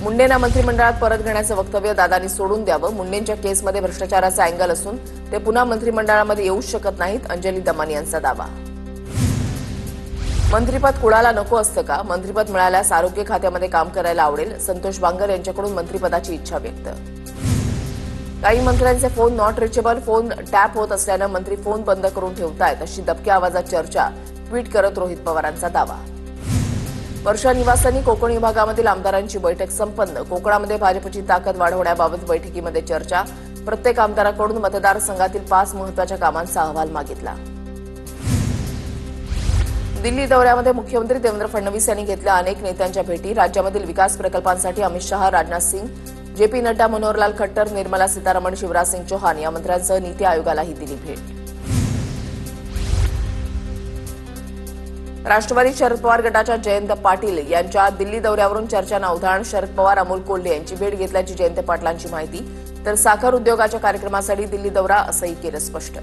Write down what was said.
मुंडेंना मंत्रिमंडळात परत घेण्याचं वक्तव्य दादांनी सोडून द्यावं. मुंडेंच्या केसमध्ये भ्रष्टाचाराचा अँगल असून ते पुन्हा मंत्रिमंडळामध्ये येऊच शकत नाहीत. अंजली दमानी यांचा दावा. मंत्रिपद कुणाला नको असतं का? मंत्रिपद मिळाल्यास आरोग्य खात्यामध्ये काम करायला आवडेल. संतोष बांगर यांच्याकडून मंत्रिपदाची इच्छा व्यक्त. काही मंत्र्यांचे phone not reachable, phone tap होत असल्यानं मंत्री फोन बंद करून ठेवतायत अशी दबक्या आवाजात चर्चा. ट्विट करत रोहित पवारांचा दावा. वर्षा निवासांनी कोकण विभागामधील आमदारांची बैठक संपन्न. कोकणामध्ये भाजपची ताकद वाढवण्याबाबत बैठकीमध्ये चर्चा. प्रत्येक आमदाराकडून मतदारसंघातील 5 महत्त्वाच्या कामांचा अहवाल मागितला. दिल्ली दौऱ्यामध्ये मुख्यमंत्री देवेंद्र फडणवीस यांनी घेतल्या अनेक नेत्यांच्या भेटी. राज्यामधील विकास प्रकल्पांसाठी अमित शहा, राजनाथ सिंग, जेपी नड्डा, मनोहरलाल खट्टर, निर्मला सीतारमण, शिवराज सिंग चौहान या मंत्र्यांसह नीती आयोगालाही दिली भेट. राष्ट्रवादी शरद पवार गटाच्या जयंत पाटील यांच्या दिल्ली दौऱ्यावरून चर्चांना उधाण. शरद पवार, अमोल कोल्हे यांची भेट घेतल्याची जयंत पाटलांची माहिती. तर साखर उद्योगाच्या कार्यक्रमासाठी दिल्ली दौरा असंही केलं स्पष्ट.